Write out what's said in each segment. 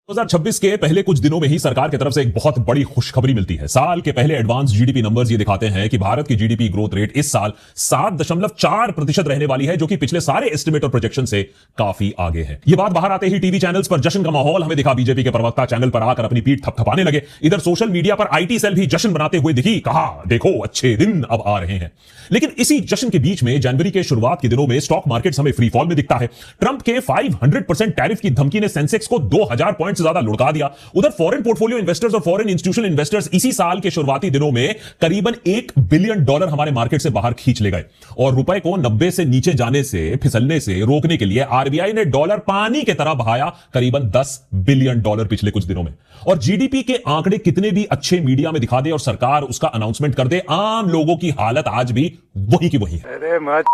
2026 के पहले कुछ दिनों में ही सरकार की तरफ से एक बहुत बड़ी खुशखबरी मिलती है। साल के पहले एडवांस जीडीपी नंबर्स ये दिखाते हैं कि भारत की जीडीपी ग्रोथ रेट इस साल 7.4% रहने वाली है, जो कि पिछले सारे एस्टिमेट और प्रोजेक्शन से काफी आगे है। ये बात बाहर आते ही टीवी चैनल्स पर जश्न का माहौल हमें दिखा। बीजेपी के प्रवक्ता चैनल पर आकर अपनी पीठ थपथपाने लगे। इधर सोशल मीडिया पर आईटी सेल भी जश्न बनाते हुए दिखी, कहा देखो अच्छे दिन अब आ रहे हैं। लेकिन इसी जश्न के बीच में जनवरी के शुरुआत के दिनों में स्टॉक मार्केट हमें फ्री फॉल में दिखता है। ट्रंप के 500% टैरिफ की धमकी ने सेंसेक्स को 2000 पॉइंट से ज्यादा लुढ़का दिया। उधर फॉरेन पोर्टफोलियो इन्वेस्टर्स और फॉरेन इंस्टीट्यूशनल इन्वेस्टर्स इसी साल के शुरुआती दिनों में करीबन $1 बिलियन हमारे मार्केट से बाहर खींच ले गए और रुपए को 90 से नीचे जाने से, फिसलने से रोकने के लिए आरबीआई ने डॉलर पानी की तरह बहाया करीबन $10 बिलियन पिछले कुछ दिनों में। और जीडीपी के आंकड़े कितने भी अच्छे मीडिया में दिखा दे और सरकार उसका अनाउंसमेंट कर दे, आम लोगों की हालत आज भी वही की वही है।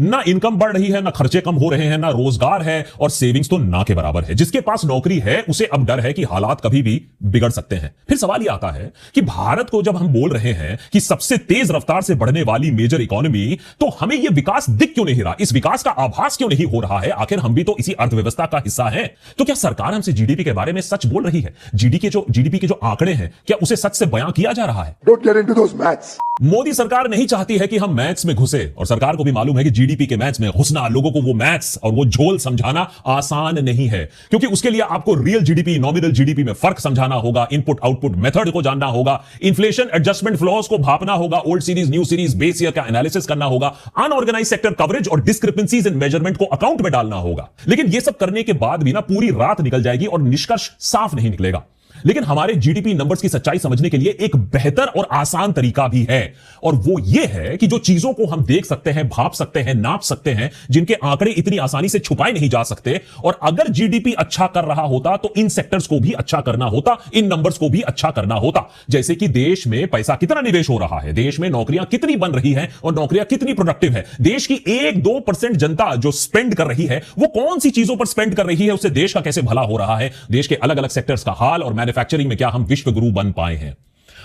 ना इनकम बढ़ रही है, ना खर्चे कम हो रहे हैं, ना रोजगार है और सेविंग्स तो ना के बराबर है। जिसके पास नौकरी है उसे अब डर है कि हालात कभी भी बिगड़ सकते हैं। फिर सवाल यह आता है कि भारत को जब हम बोल रहे हैं कि सबसे तेज रफ्तार से बढ़ने वाली मेजर इकोनॉमी, तो हमें यह विकास दिख क्यों नहीं रहा? इस विकास का आभास क्यों नहीं हो रहा है? आखिर हम भी तो इसी अर्थव्यवस्था का हिस्सा हैं। तो क्या सरकार हमसे जीडीपी के बारे में सच बोल रही है? जीडीपी के जो आंकड़े हैं, क्या उसे सच से बयां किया जा रहा है? Don't get into those maths. Modi सरकार नहीं चाहती है कि हम मैथ्स में घुसे और सरकार को भी मालूम है कि जीडीपी के मैथ्स में घुसना, लोगों को वो मैथ्स और वो झोल समझाना आसान नहीं है, क्योंकि उसके लिए आपको रियल जीडीपी, नॉमिनल जीडीपी में फर्क समझाना होगा, इनपुट आउटपुट मेथड को जानना होगा, इन्फ्लेशन एडजस्टमेंट फ्लॉज को भापना होगा, old series new series base year का एनालिसिस करना होगा, अनऑर्गेनाइज सेक्टर कवरेज और डिस्क्रिपेंसीज इन मेजरमेंट को अकाउंट में डालना होगा। लेकिन ये सब करने के बाद भी ना पूरी रात निकल जाएगी और निष्कर्ष साफ नहीं निकलेगा। लेकिन हमारे जीडीपी नंबर्स की सच्चाई समझने के लिए एक बेहतर और आसान तरीका भी है, और वो ये है कि जो चीजों को हम देख सकते हैं, भाप सकते हैं, नाप सकते हैं, जिनके आंकड़े इतनी आसानी से छुपाए नहीं जा सकते, और अगर जीडीपी अच्छा कर रहा होता तो इन सेक्टर्स को भी अच्छा करना होता, इन नंबर्स को भी अच्छा करना होता। जैसे कि देश में पैसा कितना निवेश हो रहा है, देश में नौकरियां कितनी बन रही हैं और नौकरियां कितनी प्रोडक्टिव है, देश की 1-2% जनता जो स्पेंड कर रही है वो कौन सी चीजों पर स्पेंड कर रही है, उससे देश का कैसे भला हो रहा है, देश के अलग अलग सेक्टर्स का हाल और मैन्युफैक्चरिंग में क्या हम विश्व गुरु बन पाए हैं।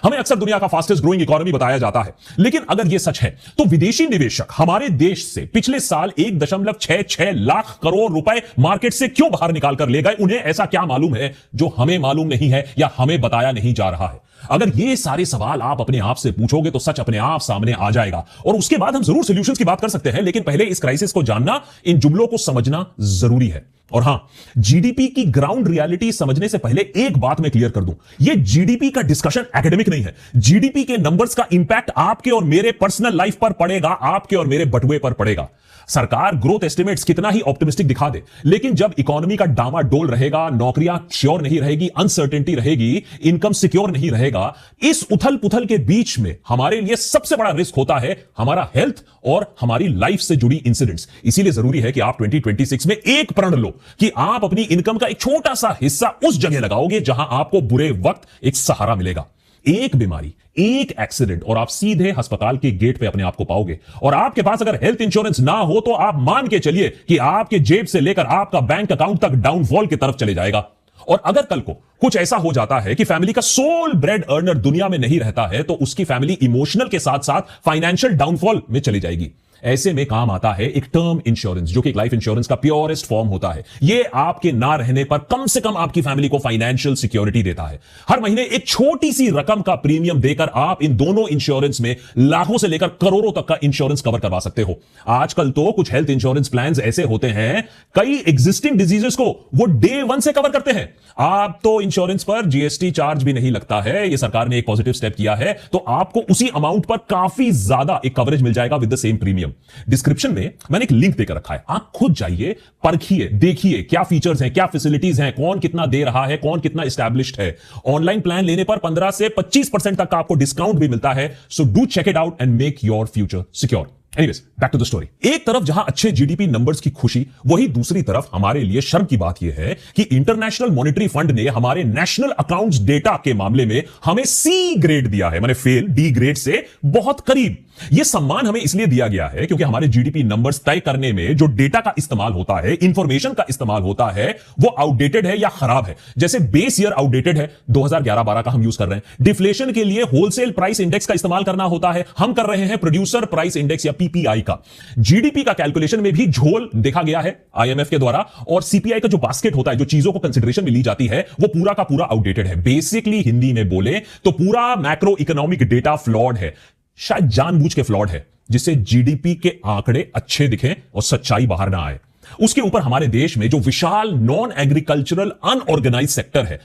हमें अक्सर दुनिया का फास्टेस्ट ग्रोइंग इकोनॉमी बताया जाता है, लेकिन अगर यह सच है तो विदेशी निवेशक हमारे देश से पिछले साल 1.66 लाख करोड़ रुपए मार्केट से क्यों बाहर निकाल कर ले गए? उन्हें ऐसा क्या मालूम है जो हमें मालूम नहीं है या हमें बताया नहीं जा रहा है? अगर ये सारे सवाल आप अपने आप से पूछोगे तो सच अपने आप सामने आ जाएगा, और उसके बाद हम जरूर सॉल्यूशंस की बात कर सकते हैं। लेकिन पहले इस क्राइसिस को जानना, इन जुमलों को समझना जरूरी है। और हां, जीडीपी की ग्राउंड रियलिटी समझने से पहले एक बात मैं क्लियर कर दूं, यह जीडीपी का डिस्कशन एकेडमिक नहीं है। जीडीपी के नंबर्स का इंपैक्ट आपके और मेरे पर्सनल लाइफ पर पड़ेगा, आपके और मेरे बटुए पर पड़ेगा। सरकार ग्रोथ एस्टिमेट्स कितना ही ऑप्टिमिस्टिक दिखा दे, लेकिन जब इकोनॉमी का डामाडोल रहेगा, नौकरियां श्योर नहीं रहेगी, अनसर्टेनिटी रहेगी, इनकम सिक्योर नहीं रहेगा, इस उथल पुथल के बीच में हमारे लिए सबसे बड़ा रिस्क होता है हमारा हेल्थ और हमारी लाइफ से जुड़ी इंसिडेंट्स। इसीलिए जरूरी है कि आप 2026 में एक प्रण लो कि आप अपनी इनकम का एक छोटा सा हिस्सा उस जगह लगाओगे जहां आपको बुरे वक्त एक सहारा मिलेगा। एक बीमारी, एक एक्सीडेंट और आप सीधे अस्पताल के गेट पे अपने आप को पाओगे। और आपके पास अगर हेल्थ इंश्योरेंस ना हो तो आप मान के चलिए कि आपके जेब से लेकर आपका बैंक अकाउंट तक डाउनफॉल की तरफ चले जाएगा। और अगर कल को कुछ ऐसा हो जाता है कि फैमिली का सोल ब्रेड अर्नर दुनिया में नहीं रहता है, तो उसकी फैमिली इमोशनल के साथ साथ फाइनेंशियल डाउनफॉल में चली जाएगी। ऐसे में काम आता है एक टर्म इंश्योरेंस, जो कि एक लाइफ इंश्योरेंस का प्योरेस्ट फॉर्म होता है। यह आपके ना रहने पर कम से कम आपकी फैमिली को फाइनेंशियल सिक्योरिटी देता है। हर महीने एक छोटी सी रकम का प्रीमियम देकर आप इन दोनों इंश्योरेंस में लाखों से लेकर करोड़ों तक का इंश्योरेंस कवर करवा सकते हो। आजकल तो कुछ हेल्थ इंश्योरेंस प्लान्स ऐसे होते हैं, कई एग्जिस्टिंग डिजीजेस को वो डे 1 से कवर करते हैं। आप तो इंश्योरेंस पर जीएसटी चार्ज भी नहीं लगता है, यह सरकार ने एक पॉजिटिव स्टेप किया है, तो आपको उसी अमाउंट पर काफी ज्यादा एक कवरेज मिल जाएगा with the same premium. Description में मैंने एक लिंक देकर रखा है, आप खुद जाइए, परखिए, देखिए क्या फीचर्स हैं, क्या फैसिलिटीज हैं, कौन कितना दे रहा है, कौन कितना एस्टैब्लिश्ड है। ऑनलाइन प्लान लेने पर 15 से 25% तक का आपको डिस्काउंट भी मिलता है। So do check it out and make your future secure. Anyways, back to the story. एक तरफ जहां अच्छे जीडीपी नंबर्स की खुशी, वही दूसरी तरफ हमारे लिए शर्म की बात यह है कि इंटरनेशनल मॉनेटरी फंड ने हमारे नेशनल अकाउंट्स डेटा के मामले में हमें सी ग्रेड दिया है, माने फेल, डी ग्रेड से बहुत करीब। यह सम्मान हमें इसलिए दिया गया है क्योंकि हमारे जीडीपी नंबर्स तय करने में जो डेटा का इस्तेमाल होता है, इंफॉर्मेशन का इस्तेमाल होता है, वो आउटडेटेड है या खराब है। जैसे बेस ईयर आउटडेटेड है, 2011-12 का हम यूज कर रहे हैं। डिफ्लेशन के लिए होलसेल प्राइस इंडेक्स का इस्तेमाल करना होता है, हम कर रहे हैं प्रोड्यूसर प्राइस इंडेक्स या पीपीआई का। जीडीपी का कैलकुलेशन में भी झोल देखा गया है आईएमएफ के द्वारा, और सीपीआई का जो बास्केट होता है, जो चीजों को कंसिडरेशन में ली जाती है, वो पूरा का पूरा आउटडेटेड है। बेसिकली हिंदी में बोले तो पूरा मैक्रो इकोनॉमिक डेटा फ्लॉड है, शायद जानबूझ के फ्लॉड है, जिससे जीडीपी के आंकड़े अच्छे दिखें और सच्चाई बाहर ना आए। उसके ऊपर हमारे देश में जो विशाल नॉन एग्रीकल्चरल अनऑर्गेनाइज सेक्टर है,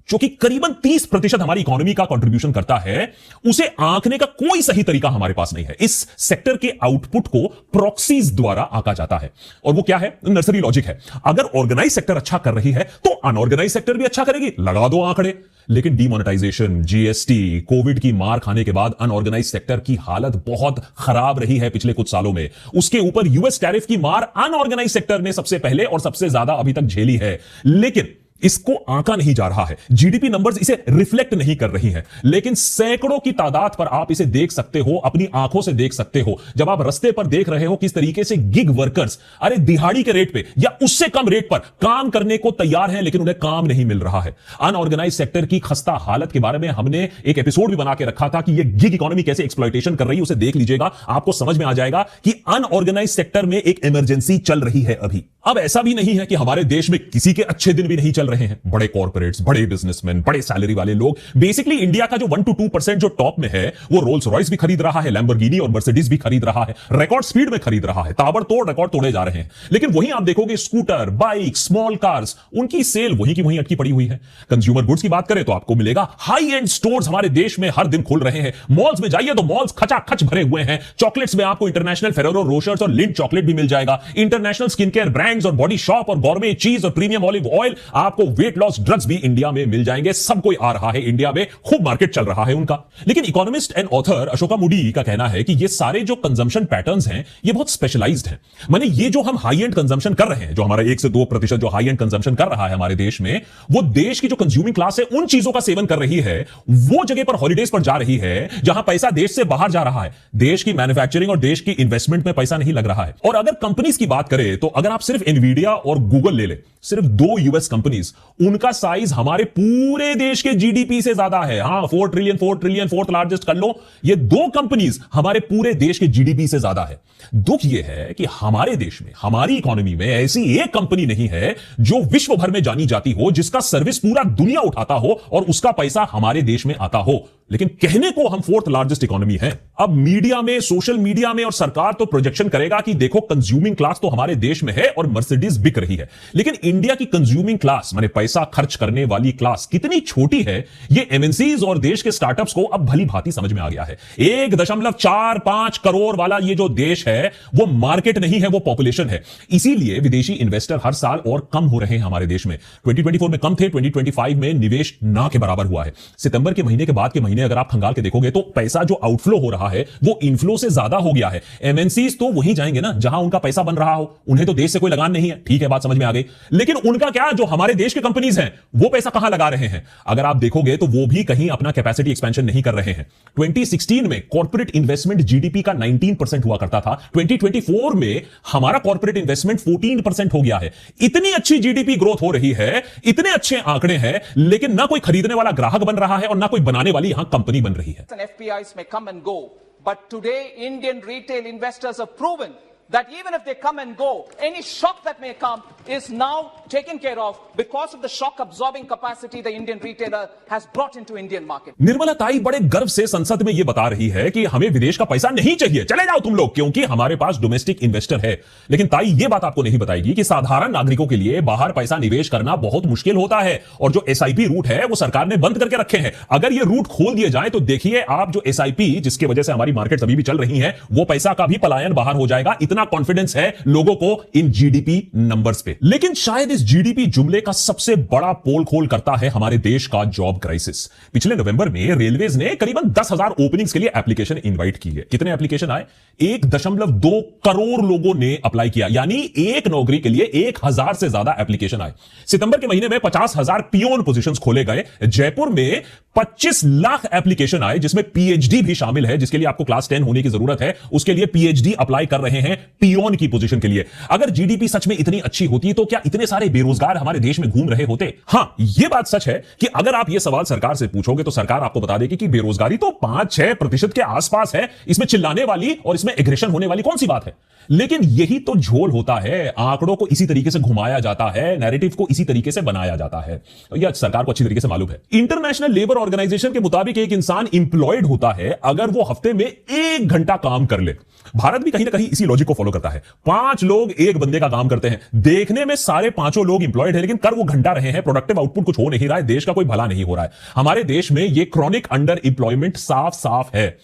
जो कि करीबन 30% हमारी इकोनॉमी का कंट्रीब्यूशन करता है, उसे आंकने का कोई सही तरीका हमारे पास नहीं है। इस सेक्टर के आउटपुट को प्रॉक्सीज द्वारा आंका जाता है, और वो क्या है? नर्सरी लॉजिक है। अगर ऑर्गेनाइज सेक्टर अच्छा कर रही है तो अनऑर्गेनाइज सेक्टर भी अच्छा करेगी, लगा दो आंकड़े। लेकिन डीमोनेटाइजेशन, जीएसटी, कोविड की मार खाने के बाद अनऑर्गेनाइज सेक्टर की हालत बहुत खराब रही है पिछले कुछ सालों में। उसके ऊपर यूएस टैरिफ की मार अनऑर्गेनाइज सेक्टर ने सबसे पहले और सबसे ज्यादा अभी तक झेली है, लेकिन इसको आंका नहीं जा रहा है। जीडीपी नंबर्स इसे रिफ्लेक्ट नहीं कर रही हैं, लेकिन सैकड़ों की तादाद पर आप इसे देख सकते हो, अपनी आंखों से देख सकते हो। जब आप रास्ते पर देख रहे हो किस तरीके से गिग वर्कर्स, अरे दिहाड़ी के रेट पे या उससे कम रेट पर काम करने को तैयार हैं, लेकिन उन्हें काम नहीं मिल रहा है। अनऑर्गेनाइज सेक्टर की खस्ता हालत के बारे में हमने एक एपिसोड भी बना के रखा था कि यह गिग इकोनॉमी कैसे एक्सप्लॉयटेशन कर रही है, उसे देख लीजिएगा, आपको समझ में आ जाएगा कि अनऑर्गेनाइज सेक्टर में एक इमरजेंसी चल रही है अभी। अब ऐसा भी नहीं है कि हमारे देश में किसी के अच्छे दिन भी नहीं चल रहे हैं। बड़े कॉर्पोरेट्स, बड़े बिजनेसमैन, बड़े सैलरी वाले लोग, बेसिकली इंडिया का जो 1 to 2% जो टॉप में है, वो रोल्स रॉयस भी खरीद रहा है, लैम्बोर्गिनी और मर्सिडीज भी खरीद रहा है, रिकॉर्ड स्पीड में खरीद रहा है, ताबड़तोड़ रिकॉर्ड तोड़े जा रहे हैं। लेकिन वहीं आप देखोगे स्कूटर, बाइक, स्मॉल कार्स, उनकी सेल वहीं की वहीं अटकी पड़ी हुई है। कंज्यूमर गुड्स की बात करें तो आपको मिलेगा हाई एंड स्टोर्स हमारे देश में हर दिन खुल रहे हैं। मॉल्स में जाइए तो मॉल्स खचाखच भरे हुए हैं। चॉकलेट्स में आपको इंटरनेशनल फेरेरो रोशर्स और लिंट चॉकलेट भी मिल जाएगा। इंटरनेशनल स्किन केयर ब्रांड्स और बॉडी शॉप और गॉर्मे चीज और प्रीमियम ऑलिव ऑयल, आपको वेट लॉस ड्रग्स भी इंडिया में मिल जाएंगे। सब कोई आ रहा है इंडिया में, खूब मार्केट चल रहा है उनका। लेकिन economist and author Ashoka Moody का कहना है कि ये सारे जो कंजम्पशन पैटर्न्स हैं, ये बहुत स्पेशलाइज्ड हैं। माने ये जो हम हाई एंड कंजम्पशन कर रहे हैं, जो हमारा 1 से 2% जो हाई एंड कंजम्पशन कर रहा है हमारे देश में, वो देश की जो कंज्यूमिंग क्लास है उन चीजों का सेवन कर रही है, वो जगह पर हॉलिडेज पर जा रही है जहां पैसा देश से बाहर जा रहा है। देश की मैन्युफैक्चरिंग और देश की इन्वेस्टमेंट में पैसा नहीं लग रहा है। और अगर कंपनीज की बात करें तो अगर आप सिर्फ एनवीडिया और गूगल ले ले, सिर्फ 2 यूएस कंपनीज, उनका साइज हमारे पूरे देश के जीडीपी से ज्यादा है। हां, 4 ट्रिलियन, फोर्थ लार्जेस्ट कर लो, ये 2 कंपनीज हमारे पूरे देश के जीडीपी से ज्यादा है। दुख यह है कि हमारे देश में, हमारी इकोनॉमी में ऐसी एक कंपनी नहीं है जो विश्व भर में जानी जाती हो, जिसका सर्विस पूरा दुनिया उठाता हो और उसका पैसा हमारे देश में आता हो। लेकिन कहने को हम 4th लार्जेस्ट इकोनॉमी है। अब मीडिया में, सोशल मीडिया में और सरकार तो प्रोजेक्शन करेगा कि देखो कंज्यूमिंग क्लास तो हमारे देश में है और मर्सिडीज बिक रही है। लेकिन इंडिया की कंज्यूमिंग क्लास, माने पैसा खर्च करने वाली क्लास कितनी छोटी है, ये एमएनसीज और देश के स्टार्टअप्स को अब भली भांति समझ में आ गया है। 1.45 करोड़ वाला ये जो देश है, वो मार्केट नहीं है, वो पॉपुलेशन है। इसीलिए विदेशी इन्वेस्टर हर साल और कम हो रहे हैं हमारे देश में। 2024 में कम थे, 2025 में निवेश ना के बराबर हुआ है। सितंबर के महीने के बाद के महीने अगर आप खंगाल के देखोगे तो पैसा जो आउटफ्लो हो रहा है वो इनफ्लो से ज्यादा हो गया है। एमएनसीज तो वहीं जाएंगे ना जहां उनका पैसा बन रहा हो, उन्हें तो देश से कोई लगान नहीं है। ठीक है, बात समझ में आ गई। लेकिन उनका क्या, जो हमारे देश के कंपनीज हैं वो पैसा कहां लगा रहे हैं? अगर आप देखोगे तो वो भी कहीं अपना कैपेसिटी एक्सपेंशन नहीं कर रहे हैं। 2016 में कॉर्पोरेट इन्वेस्टमेंट जीडीपी का 19% हुआ करता था। 2024 में हमारा कॉर्पोरेट इन्वेस्टमेंट 14% हो गया है। इतनी अच्छी जीडीपी ग्रोथ हो रही है, इतने अच्छे आंकड़े हैं, लेकिन ना कोई खरीदने वाला ग्राहक बन रहा है और ना कोई बनाने वाली यहां कंपनी बन रही है। FPIs may come and go, but today Indian retail investors have proven that even if they come and go, any shock that may come is now taken care of because of the shock absorbing capacity the Indian retailer has brought into Indian market. Nirmala ताई बड़े गर्व से संसद में यह बता रही है कि हमें विदेश का पैसा नहीं चाहिए, चले जाओ तुम लोग, क्योंकि हमारे पास डोमेस्टिक इन्वेस्टर है। लेकिन ताई यह बात आपको नहीं बताएगी कि साधारण नागरिकों के लिए बाहर पैसा निवेश करना बहुत मुश्किल होता है, और जो एसआईपी रूट है वो सरकार ने बंद करके रखे हैं। अगर ये रूट खोल दिए जाए तो देखिए आप, जो एसआईपी जिसकी वजह से हमारी मार्केट अभी भी चल रही है, वो पैसा का भी पलायन बाहर हो जाएगा। इतना कॉन्फिडेंस है लोगों को इन जीडीपी नंबर्स पे। लेकिन शायद इस जीडीपी जुमले का सबसे बड़ा पोल खोल करता है हमारे देश का जॉब क्राइसिस। पिछले नवंबर में रेलवेज ने करीबन 10,000 ओपनिंग्स के लिए एप्लीकेशन इनवाइट की है। कितने एप्लीकेशन आए? 1.2 करोड़ लोगों ने अप्लाई किया, यानी एक नौकरी के लिए 1,000 से ज्यादा एप्लीकेशन आए। सितंबर के महीने में 50,000 पियोन पोजीशंस खोले गए। जयपुर में 25 लाख एप्लीकेशन आए जिसमें पीएचडी भी शामिल है, जिसके लिए आपको क्लास 10 होने की जरूरत है। उसके लिए पीएचडी अप्लाई कर रहे हैं पियोन की पोजीशन के लिए। अगर जीडीपी सच में इतनी अच्छी होती तो क्या इतने सारे बेरोजगार हमारे देश में घूम रहे होते? हां, यह बात सच है कि अगर आप यह सवाल सरकार से पूछोगे तो सरकार आपको बता देगी कि बेरोजगारी तो 5-6% के आसपास है, इसमें चिल्लाने वाली और इसमें एग्रेशन होने वाली कौन सी बात है। लेकिन यही तो झोल होता है, आंकड़ों को इसी तरीके से घुमाया जाता है, नैरेटिव को इसी तरीके से बनाया जाता है। यह सरकार को अच्छी तरीके से मालूम है। इंटरनेशनल लेबर ऑर्गेनाइजेशन के मुताबिक एक इंसान इंप्लॉयड होता है अगर वो हफ्ते में 1 घंटा काम कर ले। भारत भी कहीं ना कहीं इसी लॉजिक को फॉलो करता है। 5 लोग एक बंदे का काम करते हैं, देखने में सारे 5 लोग इंप्लॉयड है, लेकिन कर वो घंटा रहे हैं, प्रोडक्टिव आउटपुट कुछ हो नहीं रहा है, देश का कोई भला नहीं हो रहा है। हमारे देश में ये क्रॉनिक अंडर एम्प्लॉयमेंट साफ साफ है।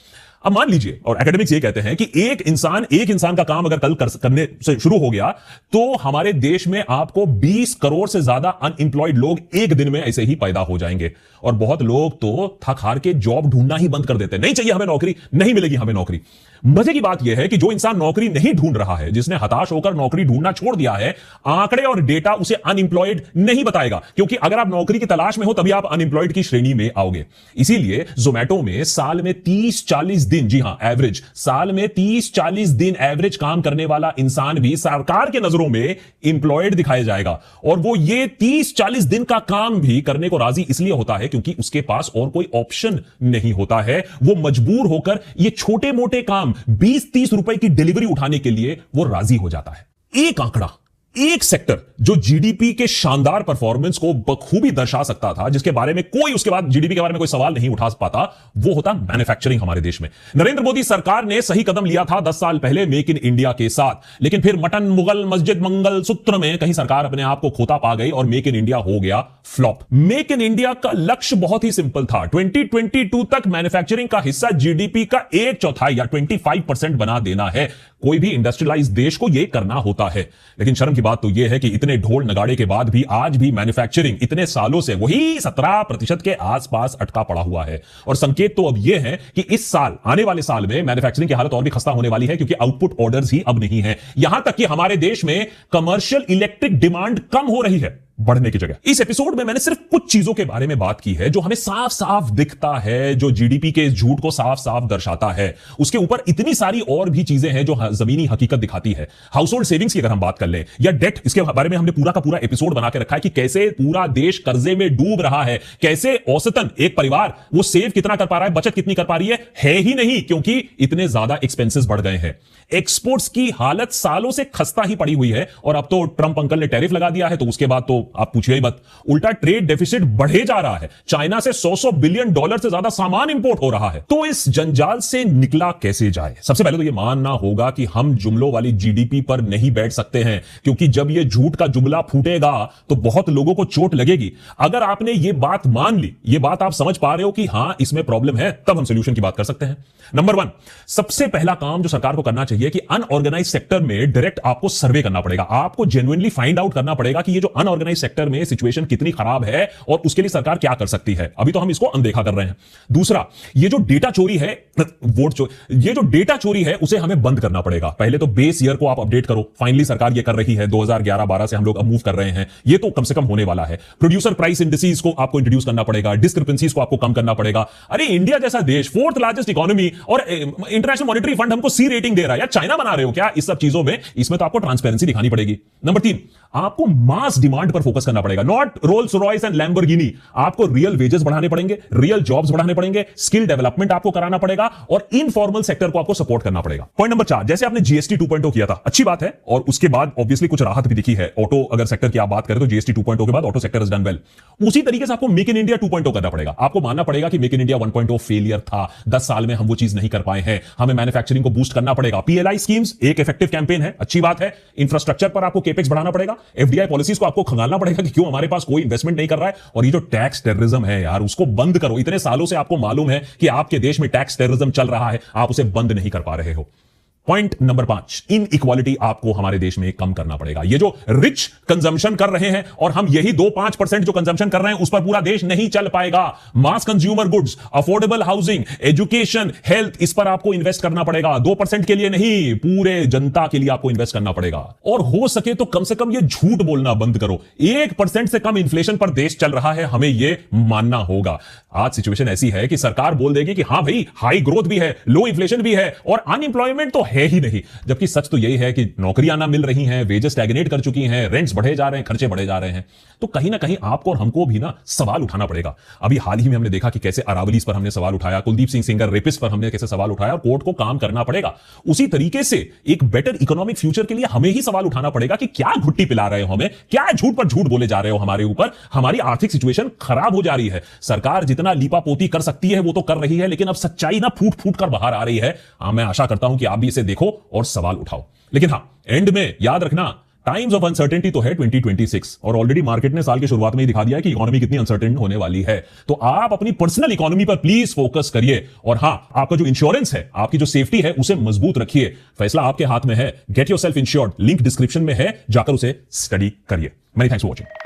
अब मान लीजिए, और एकेडमिक्स ये कहते हैं कि एक इंसान का काम अगर कल करने से शुरू हो गया तो हमारे देश में आपको 20 करोड़ से ज्यादा अनएम्प्लॉयड लोग एक दिन में ऐसे ही पैदा हो जाएंगे। और बहुत लोग तो थक हार के जॉब ढूंढना ही बंद कर देते हैं, नहीं चाहिए हमें नौकरी, नहीं मिलेगी हमें नौकरी। मजे की बात यह है कि जो इंसान नौकरी नहीं ढूंढ रहा है, जिसने हताश होकर नौकरी ढूंढना छोड़ दिया है, आंकड़े और डेटा उसे अनएम्प्लॉयड नहीं बताएगा, क्योंकि अगर आप नौकरी की तलाश में हो तभी आप अनएम्प्लॉयड की श्रेणी में आओगे। इसीलिए जोमेटो में साल में 30-40 दिन, जी हां एवरेज, साल में 30-40 दिन एवरेज काम करने वाला इंसान भी सरकार के नजरों में इंप्लॉयड दिखाया जाएगा। और वो ये 30-40 दिन का काम भी करने को राजी इसलिए होता है क्योंकि उसके पास और कोई ऑप्शन नहीं होता है। वो मजबूर होकर ये छोटे मोटे काम 20-30 रुपए की डिलीवरी उठाने के लिए वो राजी हो जाता है। एक आंकड़ा, एक सेक्टर जो जीडीपी के शानदार परफॉर्मेंस को बखूबी दर्शा सकता था, जिसके बारे में कोई उसके बाद जीडीपी के बारे में कोई सवाल नहीं उठा पाता, वो होता मैन्युफैक्चरिंग हमारे देश में। नरेंद्र मोदी सरकार ने सही कदम लिया था 10 साल पहले मेक इन इंडिया के साथ, लेकिन फिर मटन मुगल मस्जिद मंगल सूत्र में कहीं सरकार अपने आप को खोता पा गई और मेक इन इंडिया हो गया फ्लॉप। मेक इन इंडिया का लक्ष्य बहुत ही सिंपल था, 2022 तक मैन्युफैक्चरिंग का हिस्सा जीडीपी का 1/4 या 25% बना देना है। कोई भी इंडस्ट्रियलाइज देश को यह करना होता है। लेकिन शर्म की बात तो यह है कि इतने ढोल नगाड़े के बाद भी आज भी मैन्युफैक्चरिंग इतने सालों से वही 17% के आसपास अटका पड़ा हुआ है। और संकेत तो अब यह है कि इस साल, आने वाले साल में मैन्युफैक्चरिंग की हालत और भी खस्ता होने वाली है, क्योंकि आउटपुट ऑर्डर्स ही अब नहीं है। यहां तक कि हमारे देश में कमर्शियल इलेक्ट्रिक डिमांड कम हो रही है बढ़ने की जगह। इस एपिसोड में मैंने सिर्फ कुछ चीजों के बारे में बात की है जो हमें साफ साफ दिखता है, जो जीडीपी के इस झूठ को साफ साफ दर्शाता है। उसके ऊपर इतनी सारी और भी चीजें हैं जो जमीनी हकीकत दिखाती है। हाउस होल्ड सेविंग्स की अगर हम बात कर लें, या डेट, इसके बारे में हमने पूरा का पूरा एपिसोड बना के रखा है कि कैसे पूरा देश कर्जे में डूब रहा है, कैसे औसतन एक परिवार वो सेव कितना कर पा रहा है, बचत कितनी कर पा रही है ही नहीं, क्योंकि इतने ज्यादा एक्सपेंसेस बढ़ गए हैं। एक्सपोर्ट्स की हालत सालों से खस्ता ही पड़ी हुई है, और अब तो ट्रंप अंकल ने टैरिफ लगा दिया है, तो उसके बाद तो आप पूछिए ही मत। उल्टा ट्रेड डेफिसिट बढ़े जा रहा है, चाइना से $100 बिलियन से ज्यादा सामान इंपोर्ट हो रहा है। तो इस जंजाल से निकला कैसे जाए? सबसे पहले तो यह मानना होगा कि हम जुमलों वाली जीडीपी पर नहीं बैठ सकते हैं, क्योंकि जब यह झूठ का जुमला फूटेगा तो बहुत लोगों को चोट लगेगी। अगर आपने यह बात मान ली, यह बात आप समझ पा रहे हो कि हां इसमें प्रॉब्लम है, तब हम सोल्यूशन की बात कर सकते हैं। नंबर 1, सबसे पहला काम जो सरकार को करना चाहिए कि अनऑर्गेनाइज सेक्टर में डायरेक्ट आपको सर्वे करना पड़ेगा। आपको जेन्युइनली फाइंड आउट करना पड़ेगा कि ये जो अनऑर्गेनाइज सेक्टर में सिचुएशन कितनी खराब है और उसके लिए सरकार क्या कर सकती है। अभी तो हम इसको अनदेखा कर रहे हैं। दूसरा, ये जो डेटा चोरी है, ये जो डेटा चोरी है उसे हमें बंद करना पड़ेगा। पहले तो बेस ईयर को आप अपडेट करो, फाइनली सरकार ये कर रही है, 2011-12 से हम लोग अब मूव कर रहे हैं, ये तो कम से कम होने वाला है। प्रोड्यूसर प्राइस इंडिसेस को आपको इंट्रोड्यूस करना पड़ेगा, डिस्क्रिपेंसीज को आपको कम करना पड़ेगा। अरे इंडिया जैसा देश, 4th लार्जेस्ट इकोनॉमी, और इंटरनेशनल मॉनिटरी फंड हमको सी रेटिंग दे रहा है, या चाइना बना रहे हो क्या इस सब चीजों में? इसमें तो आपको ट्रांसपेरेंसी दिखानी पड़ेगी। नंबर 3, आपको मास डिमांड पर फोकस करना पड़ेगा, not Rolls Royce and Lamborghini. आपको रियल वेजेस बढ़ाने पड़ेंगे, रियल जॉब्स बढ़ाने पड़ेंगे, स्किल डेवलपमेंट आपको कराना पड़ेगा, और इनफॉर्मल सेक्टर को आपको सपोर्ट करना पड़ेगा। पॉइंट नंबर 4, जैसे आपने जीएसटी 2.0 किया था, अच्छी बात है, और उसके बाद ऑब्वियसली कुछ राहत भी दिखी है। ऑटो अगर सेक्टर की आप बात करें तो जीएसटी 2.0 के बाद auto sector is done well. उसी तरीके से आपको मेक इन इंडिया 2.0 करना पड़ेगा। आपको मानना पड़ेगा कि मेक इन इंडिया 1.0 फेलियर था, 10 साल में हम वो चीज नहीं कर पाए हैं, हमें मैन्युफैक्चरिंग को बूस्ट करना पड़ेगा। पीएलआई स्कीम्स एक इफेक्टिव कैंपेन है, अच्छी बात है। इंफ्रास्ट्रक्चर पर आपको केपेक्स बढ़ाना पड़ेगा, एफडीआई पॉलिसीज को आपको खंगालना पड़ेगा कि क्यों हमारे पास कोई इन्वेस्टमेंट नहीं कर रहा है। और ये जो टैक्स टेररिज्म है यार, उसको बंद करो। इतने सालों से आपको मालूम है कि आपके देश में टैक्स टेररिज्म चल रहा है, आप उसे बंद नहीं कर पा रहे हो। पॉइंट नंबर 5, इन इक्वालिटी आपको हमारे देश में कम करना पड़ेगा। ये जो रिच कंजम्पशन कर रहे हैं और हम यही 2-5% जो कंजम्पशन कर रहे हैं उस पर पूरा देश नहीं चल पाएगा। Mass consumer goods, affordable housing, education, health, इस पर आपको इन्वेस्ट करना पड़ेगा। 2% के लिए नहीं, पूरे जनता के लिए आपको इन्वेस्ट करना पड़ेगा। और हो सके तो कम से कम ये झूठ बोलना बंद करो। 1% से कम इन्फ्लेशन पर देश चल रहा है, हमें यह मानना होगा। आज सिचुएशन ऐसी है कि सरकार बोल देगी कि हां भाई, हाई ग्रोथ भी है, लो इन्फ्लेशन भी है और अनएम्प्लॉयमेंट तो है ही नहीं, जबकि सच तो यही है कि नौकरियां ना मिल रही हैं, वेजेस स्टैग्नेट कर चुकी हैं, रेंट्स बढ़े जा रहे हैं, खर्चे बढ़े जा रहे हैं। तो कहीं ना कहीं आपको और हमको भी ना सवाल उठाना पड़ेगा। अभी हाल ही में हमने देखा कि कैसे अरावलीज पर हमने सवाल उठाया, कुलदीप सिंह सेंगर रेपिस्ट पर हमने कैसे सवाल उठाया, और कोर्ट को काम करना पड़ेगा। उसी तरीके से एक बेटर इकोनॉमिक फ्यूचर के लिए हमें ही सवाल उठाना पड़ेगा कि क्या घुट्टी पिला रहे हो हमें, क्या झूठ पर झूठ बोले जा रहे हो हमारे ऊपर। हमारी आर्थिक सिचुएशन खराब हो जा रही है। सरकार जितना लीपापोती कर सकती है वो तो कर रही है, लेकिन अब सच्चाई ना फूट फूट कर बाहर आ रही है। मैं आशा करता हूं कि आप भी इसे देखो और सवाल उठाओ। लेकिन हां, एंड में याद रखना, टाइम्स ऑफ अनसर्टेनिटी तो है 2026, और ऑलरेडी मार्केट ने साल की शुरुआत में ही दिखा दिया है कि इकोनॉमी कितनी अनसर्टेन होने वाली है। तो आप अपनी पर्सनल इकोनॉमी पर प्लीज फोकस करिए, और हां, आपका जो इंश्योरेंस है, आपकी जो सेफ्टी है, उसे मजबूत रखिए। फैसला आपके हाथ में है। Get yourself insured, link description में है, जाकर उसे स्टडी करिए। Many thanks for watching.